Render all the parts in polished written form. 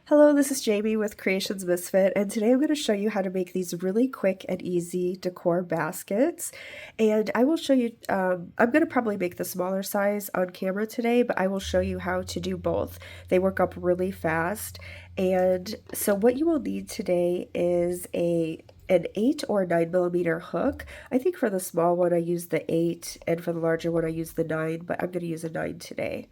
Hello, this is Jamie with Creations Misfit, and today I'm going to show you how to make these really quick and easy decor baskets. And I will show you, I'm going to probably make the smaller size on camera today, but I will show you how to do both. They work up really fast. And so what you will need today is an 8 or 9mm hook. I think for the small one I use the 8, and for the larger one I use the 9, but I'm going to use a 9 today.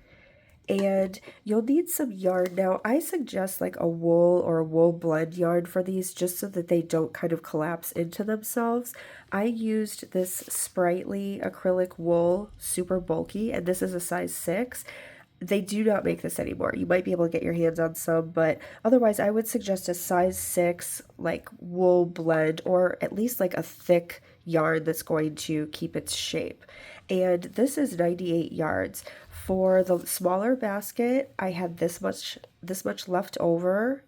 And you'll need some yarn. Now, I suggest like a wool or a wool blend yarn for these just so that they don't kind of collapse into themselves. I used this Sprightly acrylic wool, super bulky, and this is a size 6. They do not make this anymore. You might be able to get your hands on some, but otherwise I would suggest a size 6 like wool blend, or at least like a thick yarn that's going to keep its shape. And this is 98 yards. For the smaller basket, I had this much left over.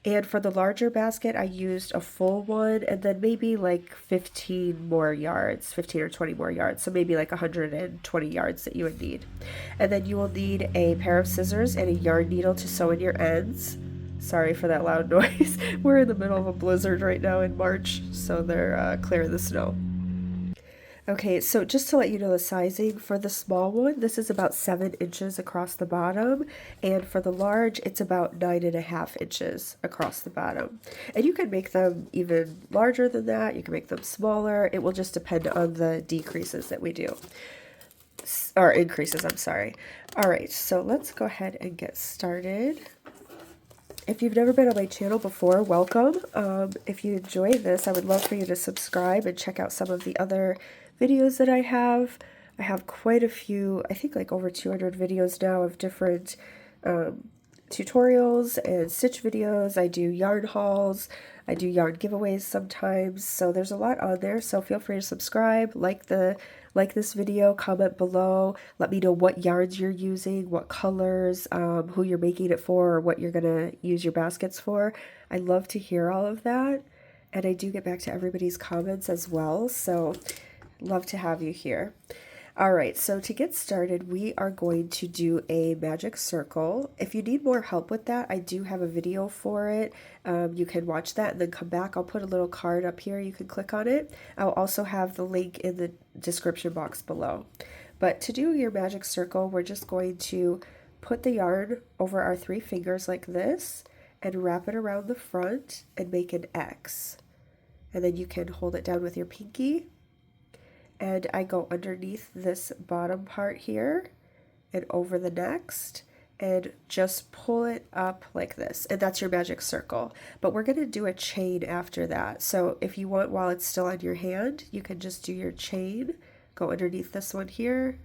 And for the larger basket, I used a full one and then maybe like 15 more yards, 15 or 20 more yards. So maybe like 120 yards that you would need. And then you will need a pair of scissors and a yarn needle to sew in your ends. Sorry for that loud noise. We're in the middle of a blizzard right now in March, so they're clearing the snow. Okay, so just to let you know the sizing for the small one, this is about 7 inches across the bottom, and for the large, it's about 9.5 inches across the bottom. And you can make them even larger than that, you can make them smaller, it will just depend on the decreases that we do. Or increases, I'm sorry. Alright, so let's go ahead and get started. If you've never been on my channel before, welcome. If you enjoy this, I would love for you to subscribe and check out some of the other videos that I have. I have quite a few, I think like over 200 videos now of different tutorials and stitch videos. I do yarn hauls, I do yarn giveaways sometimes, so there's a lot on there. So feel free to subscribe, like this video, comment below, let me know what yarns you're using, what colors, who you're making it for, or what you're gonna use your baskets for. I love to hear all of that, and I do get back to everybody's comments as well, so love to have you here. All right, so to get started, we are going to do a magic circle. If you need more help with that, I do have a video for it. You can watch that and then come back. I'll put a little card up here. You can click on it. I'll also have the link in the description box below. But to do your magic circle, we're just going to put the yarn over our 3 fingers like this and wrap it around the front and make an X. And then you can hold it down with your pinky. And I go underneath this bottom part here and over the next and just pull it up like this, and that's your magic circle. But we're going to do a chain after that, so if you want, while it's still on your hand, you can just do your chain, go underneath this one here,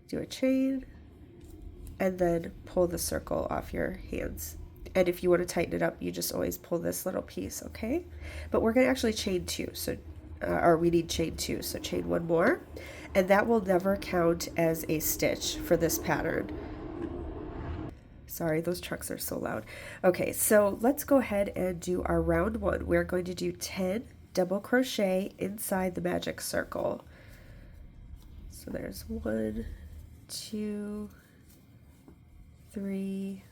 do a chain, and then pull the circle off your hands. And if you want to tighten it up, you just always pull this little piece, okay? But we're going to actually chain 2, so or we need chain 2, so chain 1 more, and that will never count as a stitch for this pattern. Sorry, those trucks are so loud. Okay, so let's go ahead and do our round 1. We're going to do 10 double crochet inside the magic circle. So there's 1, 2, 3,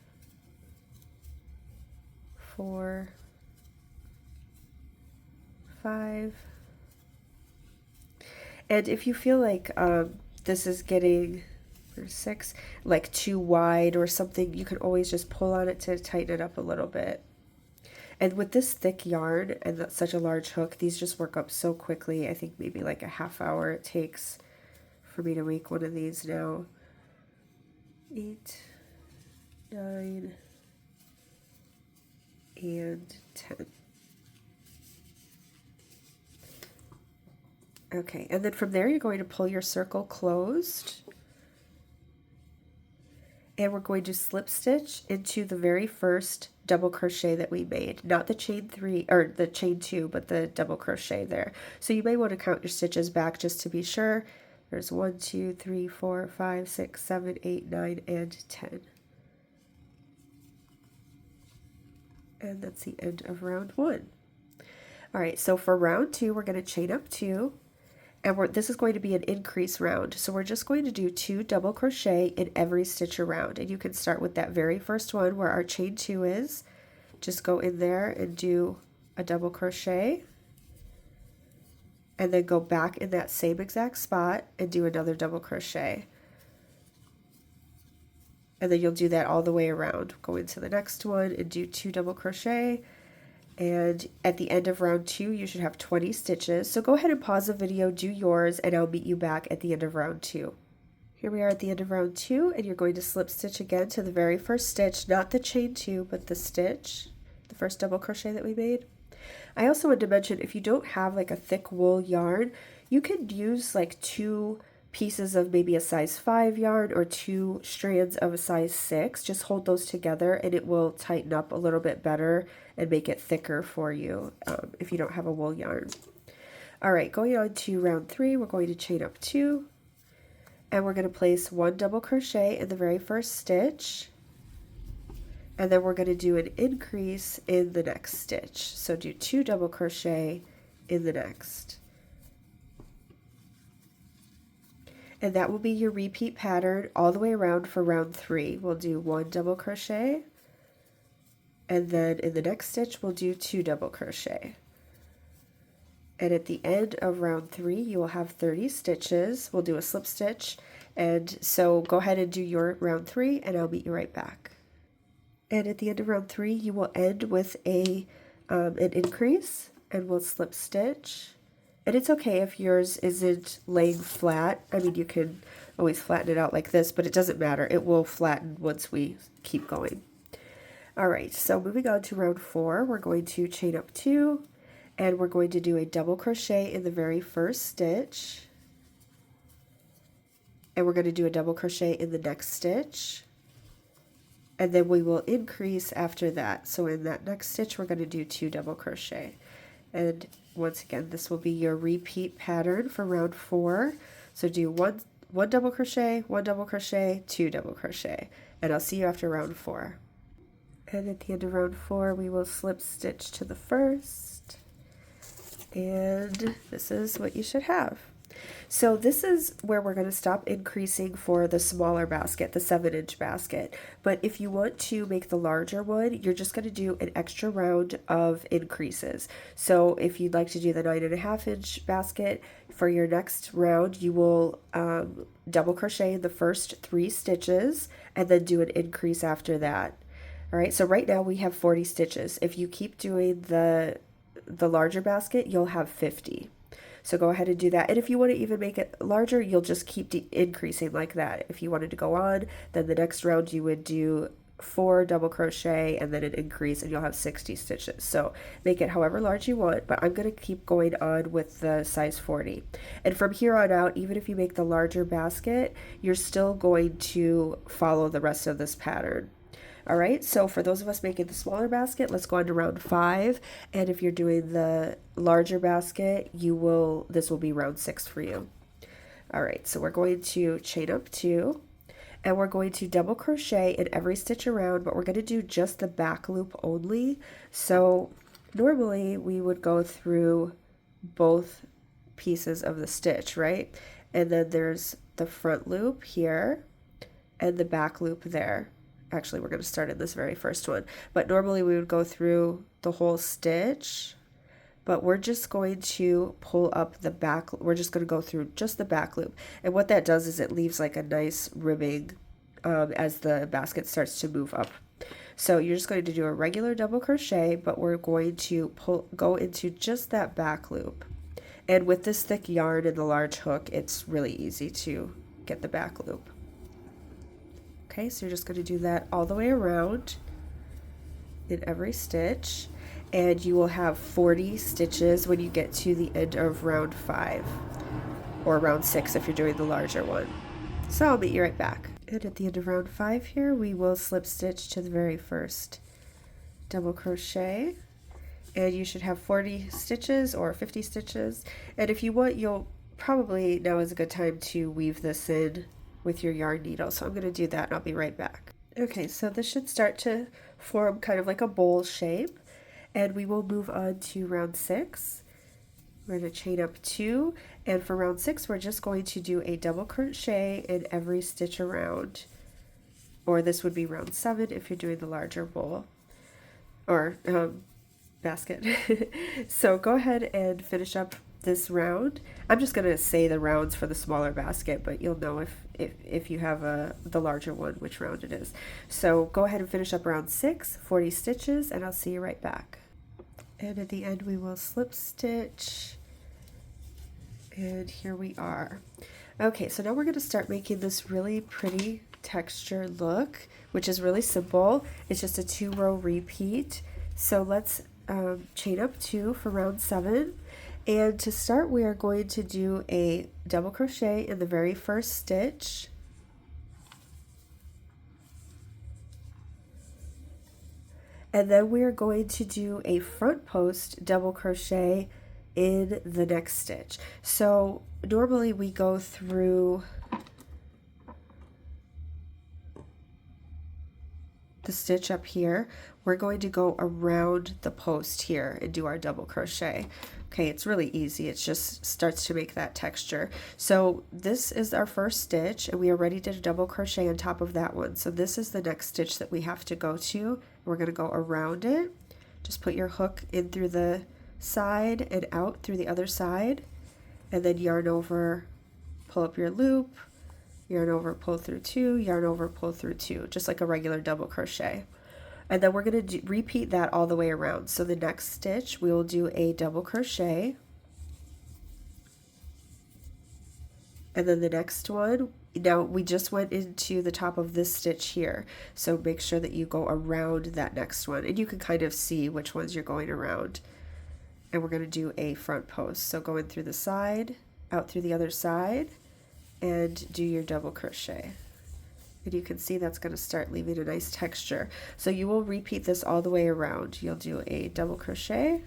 4, 5. And if you feel like this is getting, or 6, like too wide or something, you can always just pull on it to tighten it up a little bit. And with this thick yarn and such a large hook, these just work up so quickly. I think maybe like a half hour it takes for me to make one of these now. 8, 9, and 10. Okay, and then from there you're going to pull your circle closed, and we're going to slip stitch into the very first double crochet that we made, not the chain 3 or the chain 2, but the double crochet there. So you may want to count your stitches back just to be sure. There's 1, 2, 3, 4, 5, 6, 7, 8, 9, and 10. And that's the end of round 1. All right, so for round 2, we're going to chain up 2. And this is going to be an increase round. So we're just going to do 2 double crochet in every stitch around. And you can start with that very first one where our chain 2 is. Just go in there and do a double crochet. And then go back in that same exact spot and do another double crochet. And then you'll do that all the way around. Go into the next one and do 2 double crochet. And at the end of round 2, you should have 20 stitches. So go ahead and pause the video, do yours, and I'll meet you back at the end of round 2. Here we are at the end of round 2, and you're going to slip stitch again to the very first stitch, not the chain 2, but the stitch, the first double crochet that we made. I also wanted to mention, if you don't have like a thick wool yarn, you can use like 2 pieces of maybe a size 5 yarn or 2 strands of a size 6. Just hold those together and it will tighten up a little bit better and make it thicker for you if you don't have a wool yarn. All right, going on to round 3, we're going to chain up 2 and we're going to place 1 double crochet in the very first stitch, and then we're going to do an increase in the next stitch. So do 2 double crochet in the next. And that will be your repeat pattern all the way around for round 3. We'll do 1 double crochet, and then in the next stitch we'll do 2 double crochet. And at the end of round 3 you will have 30 stitches. We'll do a slip stitch, and so go ahead and do your round 3 and I'll meet you right back. And at the end of round 3 you will end with an increase, and we'll slip stitch. And it's okay if yours isn't laying flat. I mean, you can always flatten it out like this, but it doesn't matter. It will flatten once we keep going. All right, so moving on to round 4, we're going to chain up 2, and we're going to do a double crochet in the very first stitch. And we're going to do a double crochet in the next stitch. And then we will increase after that. So in that next stitch, we're going to do 2 double crochet. And once again, this will be your repeat pattern for round 4. So do one double crochet, 1 double crochet, 2 double crochet, and I'll see you after round 4. And at the end of round 4, we will slip stitch to the first, and this is what you should have. So this is where we're going to stop increasing for the smaller basket, the 7-inch basket. But if you want to make the larger one, you're just going to do an extra round of increases. So if you'd like to do the 9.5-inch basket, for your next round, you will double crochet in the first 3 stitches and then do an increase after that. All right, so right now we have 40 stitches. If you keep doing the larger basket, you'll have 50. So go ahead and do that. And if you want to even make it larger, you'll just keep increasing like that. If you wanted to go on, then the next round you would do 4 double crochet and then an increase, and you'll have 60 stitches. So make it however large you want, but I'm going to keep going on with the size 40. And from here on out, even if you make the larger basket, you're still going to follow the rest of this pattern. All right, so for those of us making the smaller basket, let's go on to round 5. And if you're doing the larger basket, this will be round 6 for you. All right, so we're going to chain up 2, and we're going to double crochet in every stitch around, but we're going to do just the back loop only. So normally we would go through both pieces of the stitch, right? And then there's the front loop here and the back loop there. Actually, we're going to start in this very first one, but normally we would go through the whole stitch, but we're just going to pull up the back. We're just going to go through just the back loop. And what that does is it leaves like a nice ribbing as the basket starts to move up. So you're just going to do a regular double crochet, but we're going to go into just that back loop. And with this thick yarn and the large hook, it's really easy to get the back loop. Okay, so you're just going to do that all the way around in every stitch, and you will have 40 stitches when you get to the end of round 5, or round 6 if you're doing the larger one. So I'll meet you right back. And at the end of round 5 here, we will slip stitch to the very first double crochet, and you should have 40 stitches or 50 stitches. And if you want, you'll probably, now is a good time to weave this in with your yarn needle. So I'm going to do that and I'll be right back. Okay, so this should start to form kind of like a bowl shape, and we will move on to round 6. I'm We're going to chain up 2, and for round 6 we're just going to do a double crochet in every stitch around, or this would be round 7 if you're doing the larger bowl or basket. So go ahead and finish up this round. I'm just going to say the rounds for the smaller basket, but you'll know if you have the larger one which round it is. So go ahead and finish up round 6, 40 stitches, and I'll see you right back. And at the end we will slip stitch, and here we are. Okay, so now we're going to start making this really pretty texture look, which is really simple. It's just a 2-row repeat. So let's chain up 2 for round 7, and to start we are going to do a double crochet in the very first stitch, and then we are going to do a front post double crochet in the next stitch. So normally we go through the stitch up here. We're going to go around the post here and do our double crochet. Okay, it's really easy. It just starts to make that texture. So this is our first stitch, and we already did a double crochet on top of that one. So this is the next stitch that we have to go to. We're going to go around it. Just put your hook in through the side and out through the other side, and then yarn over, pull up your loop, yarn over, pull through 2, yarn over, pull through 2, just like a regular double crochet. And then we're going to repeat that all the way around. So the next stitch we will do a double crochet, and then the next one, now we just went into the top of this stitch here, so make sure that you go around that next one, and you can kind of see which ones you're going around. And we're going to do a front post, so go in through the side, out through the other side, and do your double crochet. And you can see that's going to start leaving a nice texture. So you will repeat this all the way around. You'll do a double crochet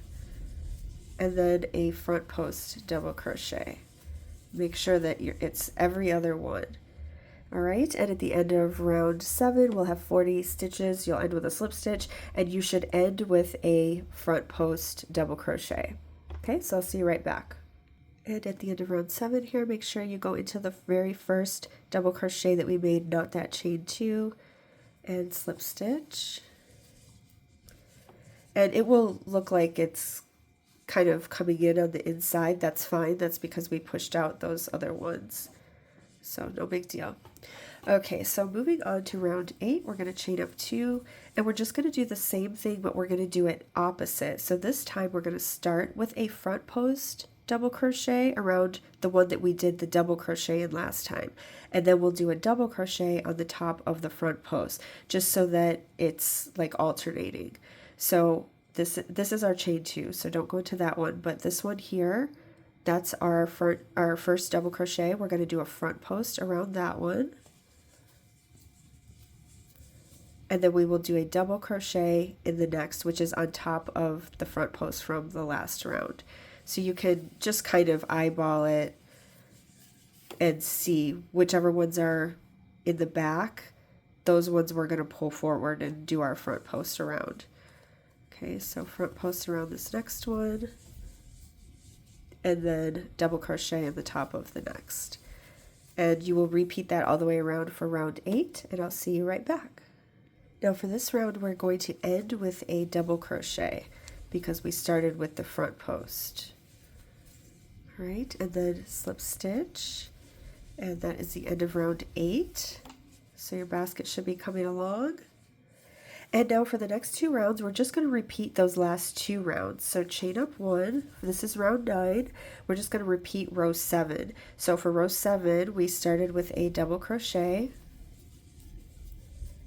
and then a front post double crochet. Make sure that it's every other one. All right, and at the end of round 7 we'll have 40 stitches. You'll end with a slip stitch, and you should end with a front post double crochet. Okay, so I'll see you right back. And at the end of round 7 here, make sure you go into the very first double crochet that we made, not that chain 2, and slip stitch. And it will look like it's kind of coming in on the inside. That's fine. That's because we pushed out those other ones. So no big deal. Okay, so moving on to round 8, we're going to chain up 2, and we're just going to do the same thing, but we're going to do it opposite. So this time we're going to start with a front post double crochet around the one that we did the double crochet in last time, and then we'll do a double crochet on the top of the front post, just so that it's like alternating. So this is our chain 2, so don't go into that one, but this one here, that's our first double crochet. We're going to do a front post around that one, and then we will do a double crochet in the next, which is on top of the front post from the last round. So you can just kind of eyeball it and see whichever ones are in the back, those ones we're going to pull forward and do our front post around. Okay, so front post around this next one, and then double crochet in the top of the next. And you will repeat that all the way around for round 8, and I'll see you right back. Now for this round, we're going to end with a double crochet because we started with the front post. All right, and then slip stitch, and that is the end of round 8. So your basket should be coming along. And now for the next 2 rounds, we're just going to repeat those last 2 rounds. So chain up 1, this is round 9, we're just going to repeat row 7. So for row 7, we started with a double crochet,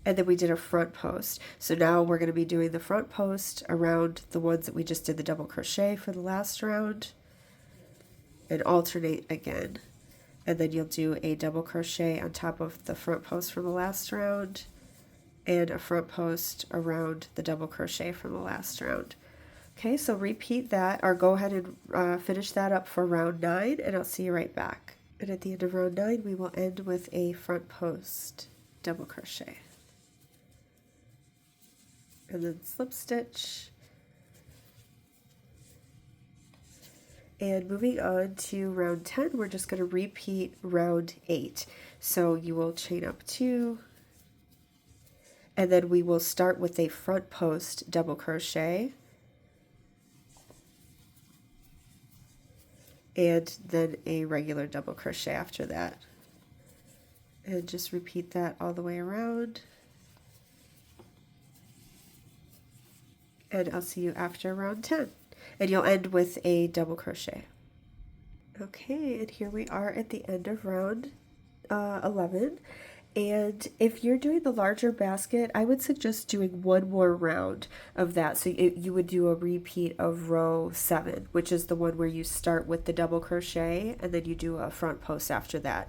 and then we did a front post. So now we're going to be doing the front post around the ones that we just did the double crochet for the last round, and alternate again. And then you'll do a double crochet on top of the front post from the last round, and a front post around the double crochet from the last round. Okay, so repeat that, or go ahead and finish that up for round 9, and I'll see you right back. And at the end of round 9, we will end with a front post double crochet, and then slip stitch, And moving on to round 10, we're just going to repeat round 8. So you will chain up 2, and then we will start with a front post double crochet, and then a regular double crochet after that. And just repeat that all the way around. And I'll see you after round 10. And you'll end with a double crochet. Okay, and here we are at the end of round 11. And if you're doing the larger basket, I would suggest doing one more round of that. So you would do a repeat of row 7, which is the one where you start with the double crochet and then you do a front post after that.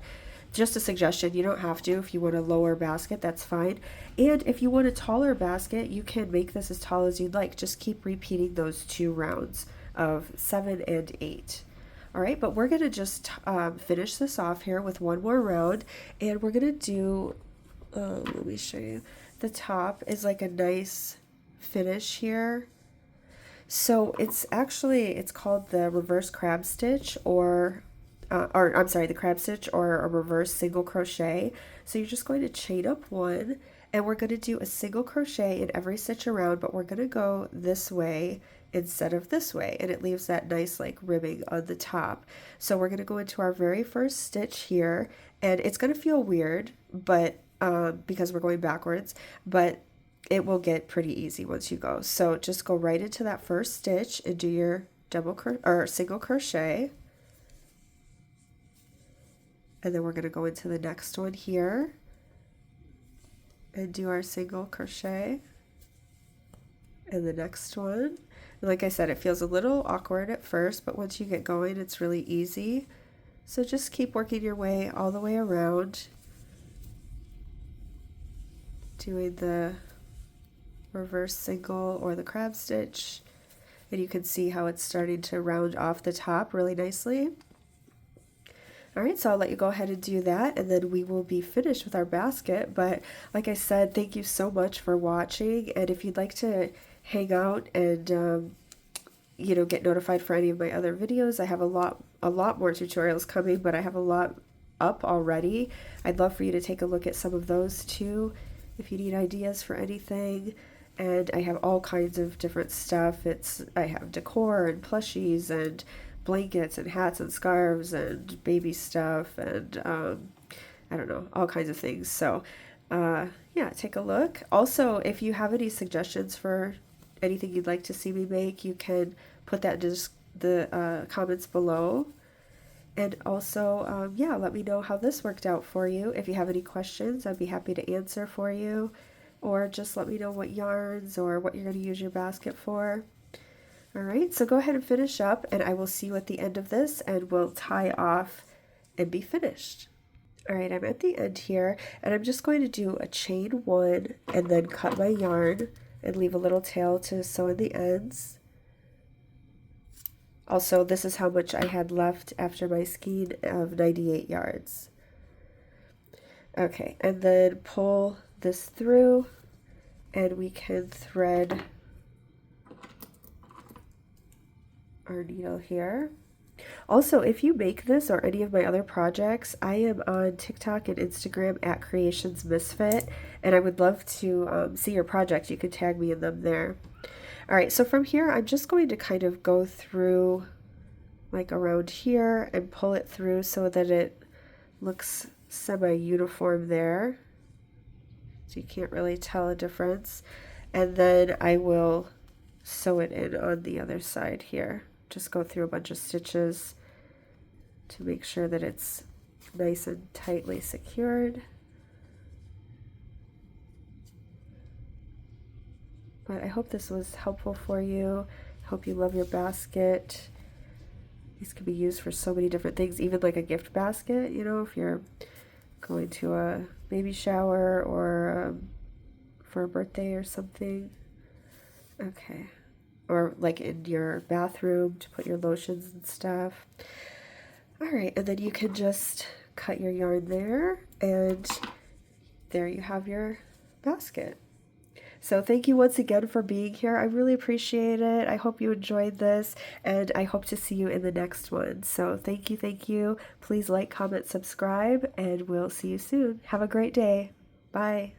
Just a suggestion, you don't have to. If you want a lower basket, that's fine. And if you want a taller basket, you can make this as tall as you'd like. Just keep repeating those 2 rounds of 7 and 8. All right, but we're going to just finish this off here with one more round, and we're going to do, let me show you, the top is like a nice finish here. So it's called the reverse crab stitch, or I'm sorry, the crab stitch or a reverse single crochet. So you're just going to chain up 1, and we're going to do a single crochet in every stitch around, but we're going to go this way instead of this way, and it leaves that nice like ribbing on the top. So we're going to go into our very first stitch here, and it's going to feel weird, but because we're going backwards, but it will get pretty easy once you go. So just go right into that first stitch and do your single crochet, and then we're going to go into the next one here and do our single crochet, and the next one. Like I said, it feels a little awkward at first, but once you get going, it's really easy. So just keep working your way all the way around, doing the reverse single or the crab stitch, and you can see how it's starting to round off the top really nicely. All right, so I'll let you go ahead and do that, and then we will be finished with our basket. But like I said, thank you so much for watching, and if you'd like to hang out and get notified for any of my other videos, I have a lot more tutorials coming, but I have a lot up already. I'd love for you to take a look at some of those too if you need ideas for anything. And I have all kinds of different stuff. I have decor and plushies and blankets and hats and scarves and baby stuff and I don't know, all kinds of things. So yeah, take a look. Also, if you have any suggestions for anything you'd like to see me make, you can put that in the comments below. And also, yeah, let me know how this worked out for you. If you have any questions, I'd be happy to answer for you. Or just let me know what yarns or what you're going to use your basket for. All right, so go ahead and finish up, and I will see you at the end of this, and we'll tie off and be finished. All right, I'm at the end here, and I'm just going to do a chain 1 and then cut my yarn and leave a little tail to sew in the ends. Also, this is how much I had left after my skein of 98 yards. Okay, and then pull this through, and we can thread our needle here. Also, if you make this or any of my other projects, I am on TikTok and Instagram at Creations Misfit, and I would love to see your project. You can tag me in them there. All right, so from here, I'm just going to kind of go through like around here and pull it through so that it looks semi-uniform there. So you can't really tell a difference. And then I will sew it in on the other side here. Just go through a bunch of stitches to make sure that it's nice and tightly secured. But I hope this was helpful for you. I hope you love your basket. These can be used for so many different things, even like a gift basket, if you're going to a baby shower or for a birthday or something. Okay. Or like in your bathroom to put your lotions and stuff. All right, and then you can just cut your yarn there, and there you have your basket. So thank you once again for being here. I really appreciate it. I hope you enjoyed this, and I hope to see you in the next one. So thank you, thank you. Please like, comment, subscribe, and we'll see you soon. Have a great day. Bye.